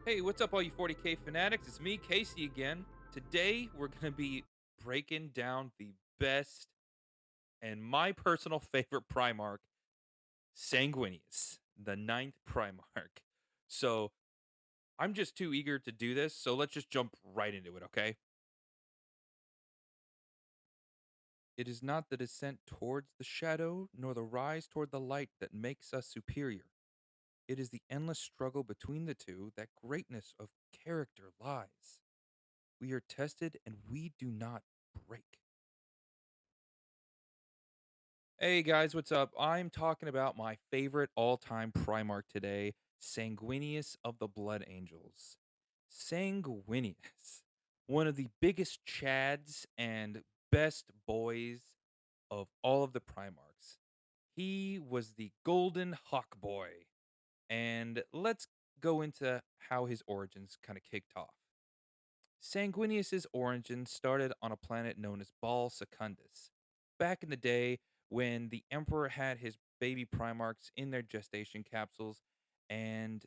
Hey, what's up, all you 40K fanatics? It's me, Casey, again. Today, we're going to be breaking down the best and my personal favorite Primarch, Sanguinius, the ninth Primarch. So, I'm just too eager to do this, so let's just jump right into it, okay? It is not the descent towards the shadow, nor the rise toward the light that makes us superior. It is the endless struggle between the two that greatness of character lies. We are tested and we do not break. Hey guys, what's up? I'm talking about my favorite all time Primarch today, Sanguinius of the Blood Angels. Sanguinius, one of the biggest chads and best boys of all of the Primarchs. He was the Golden Hawk Boy. And let's go into how his origins kind of kicked off. Sanguinius's origin started on a planet known as Baal Secundus. Back in the day when the Emperor had his baby Primarchs in their gestation capsules, and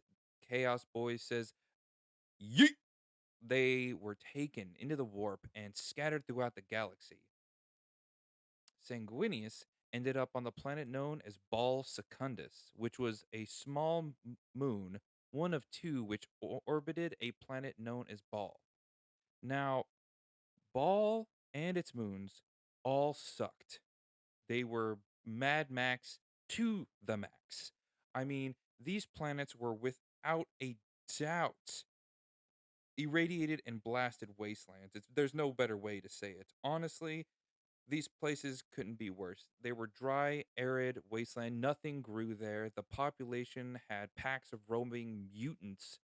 Chaos Boy says, Yeet! They were taken into the warp and scattered throughout the galaxy. Sanguinius ended up on the planet known as Baal Secundus, which was a small moon, one of two which orbited a planet known as Baal. Now, Baal and its moons all sucked. They were Mad Max to the max. I mean, these planets were without a doubt irradiated and blasted wastelands. There's no better way to say it. Honestly, these places couldn't be worse. They were dry, arid wasteland. Nothing grew there. The population had packs of roaming mutants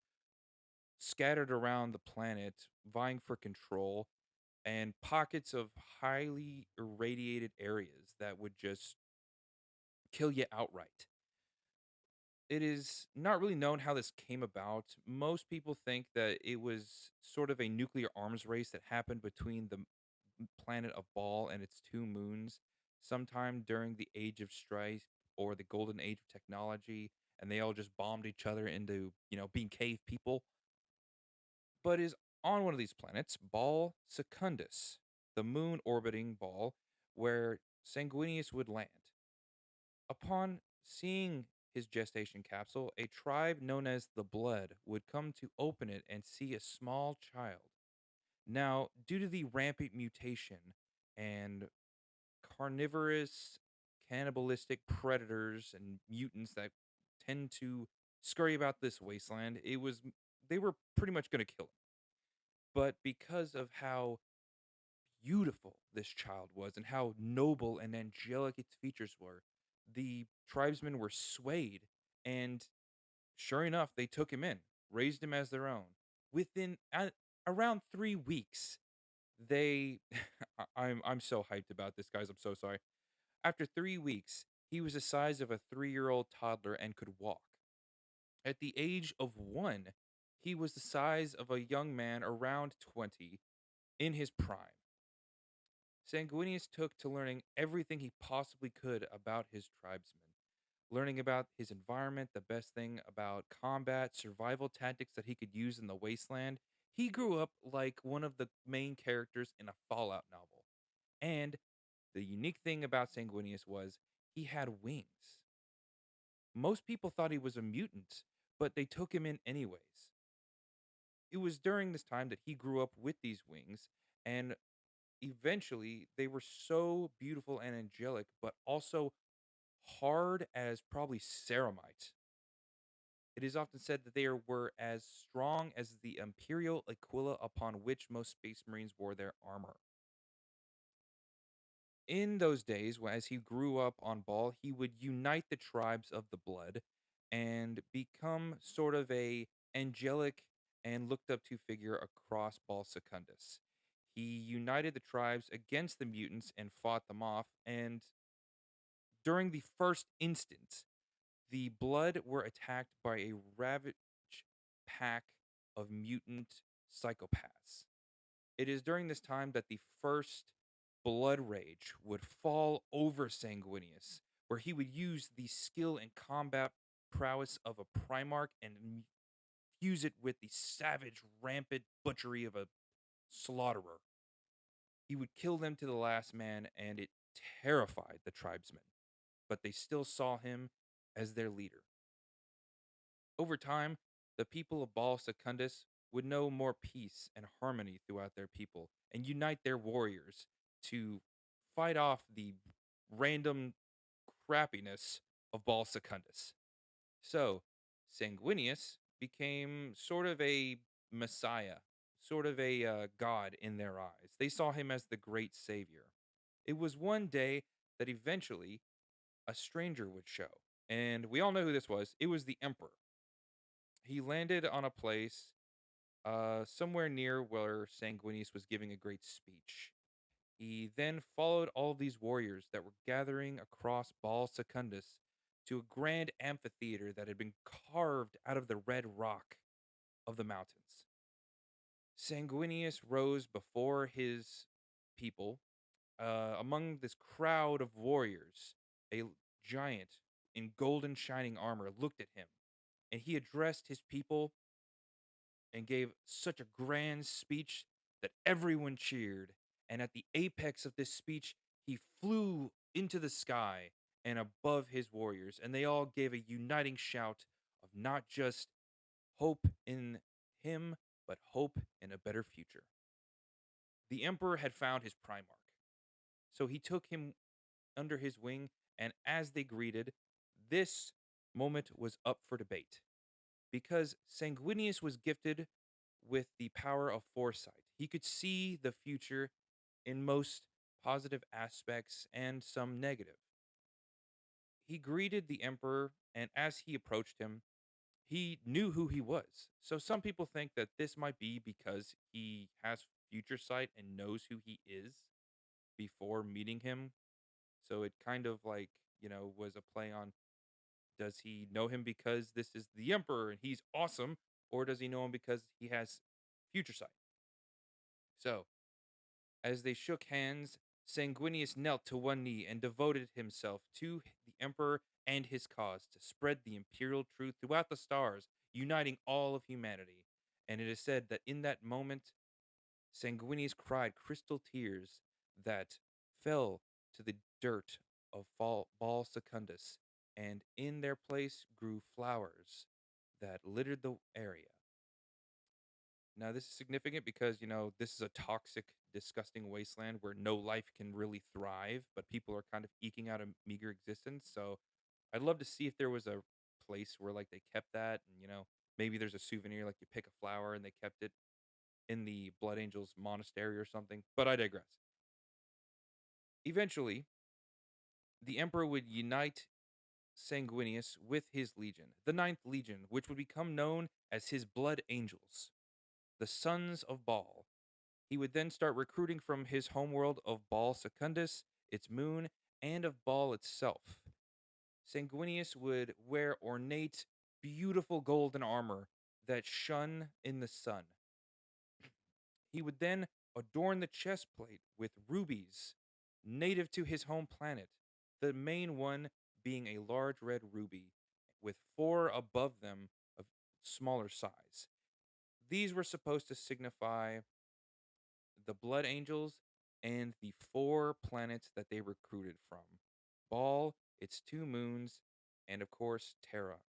scattered around the planet, vying for control, and pockets of highly irradiated areas that would just kill you outright. It is not really known how this came about. Most people think that it was sort of a nuclear arms race that happened between the planet of Baal and its two moons sometime during the Age of Strife or the Golden Age of Technology, and they all just bombed each other into, being cave people. But is on one of these planets, Baal Secundus, the moon orbiting Baal, where Sanguinius would land. Upon seeing his gestation capsule, a tribe known as the Blood would come to open it and see a small child. Now, due to the rampant mutation and carnivorous, cannibalistic predators and mutants that tend to scurry about this wasteland, they were pretty much going to kill him. But because of how beautiful this child was and how noble and angelic its features were, the tribesmen were swayed, and sure enough, they took him in, raised him as their own. Within around 3 weeks, they I'm so hyped about this, guys. I'm so sorry. After 3 weeks, he was the size of a 3-year-old toddler and could walk. At the age of 1, he was the size of a young man around 20 in his prime. Sanguinius took to learning everything he possibly could about his tribesmen, learning about his environment, the best thing about combat, survival tactics that he could use in the wasteland. He grew up like one of the main characters in a Fallout novel. And the unique thing about Sanguinius was he had wings. Most people thought he was a mutant, but they took him in anyways. It was during this time that he grew up with these wings, and eventually they were so beautiful and angelic, but also hard as probably ceramite. It is often said that they were as strong as the Imperial Aquila upon which most Space Marines wore their armor. In those days, as he grew up on Baal, he would unite the tribes of the Blood and become sort of a angelic and looked up to figure across Baal Secundus. He united the tribes against the mutants and fought them off, and during the first instance, the Blood were attacked by a ravage pack of mutant psychopaths. It is during this time that the first Blood Rage would fall over Sanguinius, where he would use the skill and combat prowess of a Primarch and confuse it with the savage, rampant butchery of a slaughterer. He would kill them to the last man, and it terrified the tribesmen, but they still saw him as their leader. Over time, the people of Baal Secundus would know more peace and harmony throughout their people and unite their warriors to fight off the random crappiness of Baal Secundus. So, Sanguinius became sort of a messiah, sort of a god in their eyes. They saw him as the great savior. It was one day that eventually a stranger would show. And we all know who this was. It was the emperor. He landed on a place somewhere near where Sanguinius was giving a great speech. He then followed all these warriors that were gathering across Baal Secundus to a grand amphitheater that had been carved out of the red rock of the mountains. Sanguinius rose before his people among this crowd of warriors. A giant in golden shining armor looked at him, and he addressed his people and gave such a grand speech that everyone cheered. And at the apex of this speech, he flew into the sky and above his warriors, and they all gave a uniting shout of not just hope in him, but hope in a better future. The emperor had found his Primarch, so he took him under his wing, and as they greeted, this moment was up for debate because Sanguinius was gifted with the power of foresight. He could see the future in most positive aspects and some negative. He greeted the emperor, and as he approached him, he knew who he was. So some people think that this might be because he has future sight and knows who he is before meeting him. So it kind of like, was a play on, does he know him because this is the emperor and he's awesome, or does he know him because he has future sight? So, as they shook hands, Sanguinius knelt to one knee and devoted himself to the emperor and his cause to spread the imperial truth throughout the stars, uniting all of humanity. And it is said that in that moment, Sanguinius cried crystal tears that fell to the dirt of Baal Secundus, and in their place grew flowers that littered the area. Now, this is significant because, this is a toxic, disgusting wasteland where no life can really thrive, but people are kind of eking out a meager existence. So I'd love to see if there was a place where, like, they kept that and, maybe there's a souvenir, like you pick a flower and they kept it in the Blood Angels monastery or something. But I digress. Eventually, the emperor would unite Sanguinius with his legion, the Ninth Legion, which would become known as his Blood Angels, the sons of Baal. He would then start recruiting from his homeworld of Baal Secundus, its moon, and of Baal itself. Sanguinius would wear ornate, beautiful golden armor that shone in the sun. He would then adorn the chest plate with rubies native to his home planet, the main one being a large red ruby with four above them of smaller size. These were supposed to signify the Blood Angels and the four planets that they recruited from: Baal, its two moons, and of course, Terra.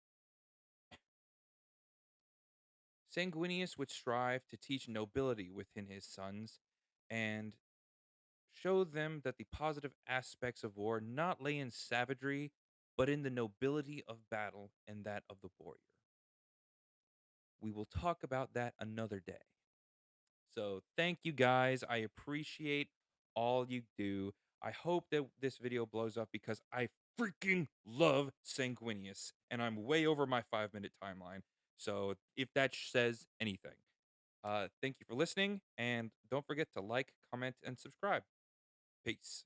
Sanguinius would strive to teach nobility within his sons and show them that the positive aspects of war not lay in savagery, but in the nobility of battle and that of the warrior. We will talk about that another day. So, thank you guys. I appreciate all you do. I hope that this video blows up because I freaking love Sanguinius and I'm way over my 5-minute timeline. So, if that says anything, thank you for listening and don't forget to like, comment, and subscribe. Peace.